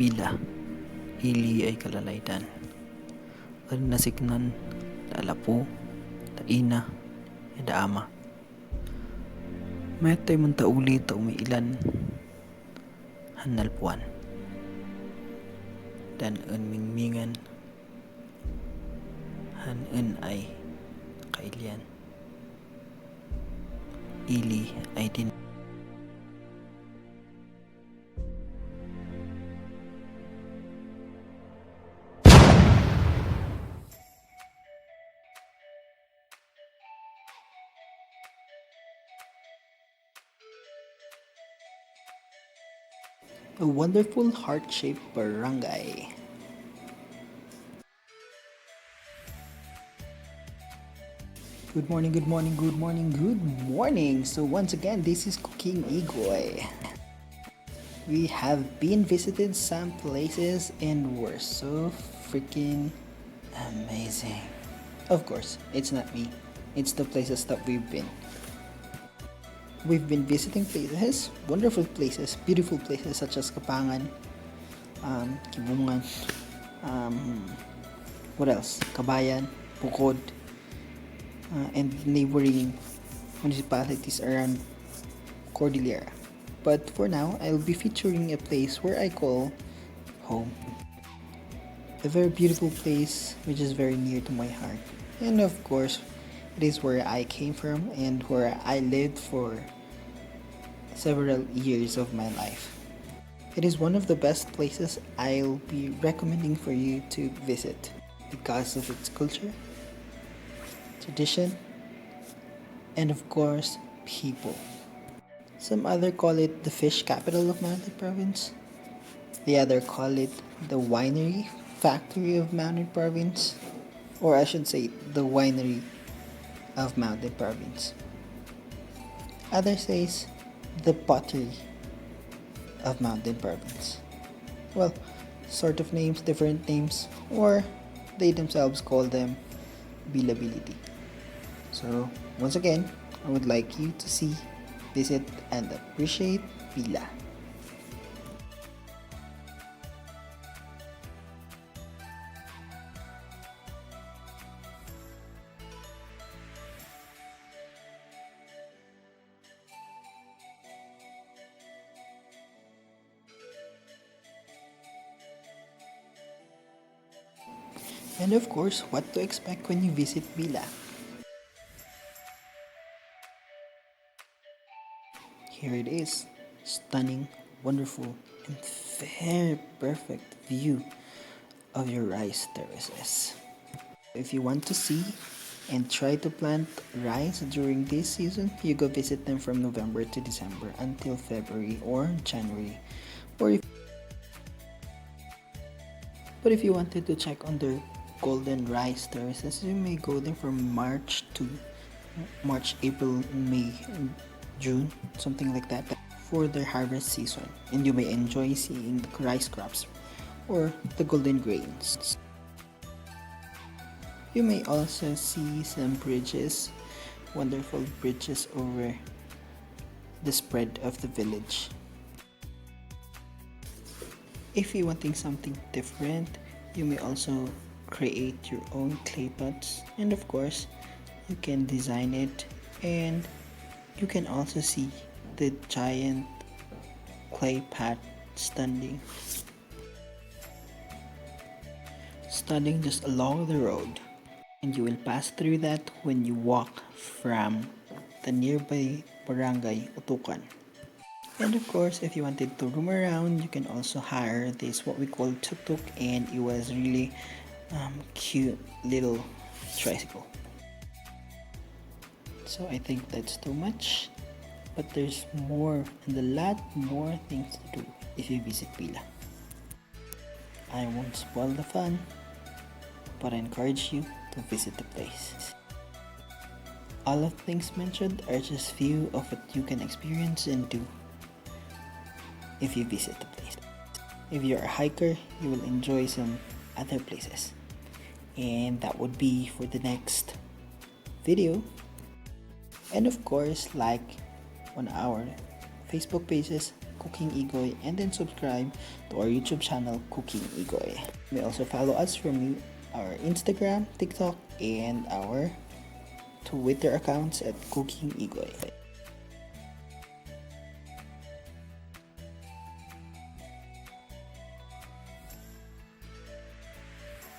Bila, ili ay kalalaydan. Ang nasiknan, laalapo, taina, daama. Mayat tayo mong tauli ta umiilan, hanalpuan. Dan ang mingmingan, hanan ay kailian. Ili ay din. A wonderful heart-shaped barangay. Good morning, good morning, good morning, good morning. So once again, this is CooKing Igoy. We have been visited some places and we're so freaking amazing. Of course, it's not me. It's the places that we've been. We've been visiting places, wonderful places, beautiful places such as Kapangan, Kibungan, what else? Kabayan, Bukod, and neighboring municipalities around Cordillera. But for now, I'll be featuring a place where I call home. A very beautiful place which is very near to my heart. And of course, it is where I came from and where I lived for several years of my life. It is one of the best places I'll be recommending for you to visit because of its culture, tradition, and of course, people. Some other call it the fish capital of Mountain Province. The other call it the winery factory of Mountain Province. Or I should say, the winery of Mountain Province. Others says the pottery of Mountain Province. Well, sort of names, different names, or they themselves call them Bilability. So once again, I would like you to see, visit, and appreciate Bila. And of course, what to expect when you visit Bila. Here it is, stunning, wonderful, and very perfect view of your rice terraces. If you want to see and try to plant rice during this season, you go visit them from November to December until February or January. But if you wanted to check on their golden rice terraces, you may go there from March, April, May, June, something like that, for their harvest season, and you may enjoy seeing the rice crops or the golden grains. You may also see some bridges, wonderful bridges over the spread of the village. If you're wanting something different, you may also create your own clay pots, and of course you can design it, and you can also see the giant clay pot standing just along the road, and you will pass through that when you walk from the nearby barangay Utukan. And of course, if you wanted to roam around, you can also hire this what we call tuk-tuk, and it was really cute little tricycle. So I think that's too much, but there's more and a lot more things to do if you visit Bila. I won't spoil the fun, but I encourage you to visit the place. All of the things mentioned are just few of what you can experience and do if you visit the place. If you're a hiker, you will enjoy some other places. And that would be for the next video. And of course, like on our Facebook pages, CooKing Igoy, and then subscribe to our YouTube channel, CooKing Igoy. You may also follow us from our Instagram, TikTok, and our Twitter accounts at CooKing Igoy.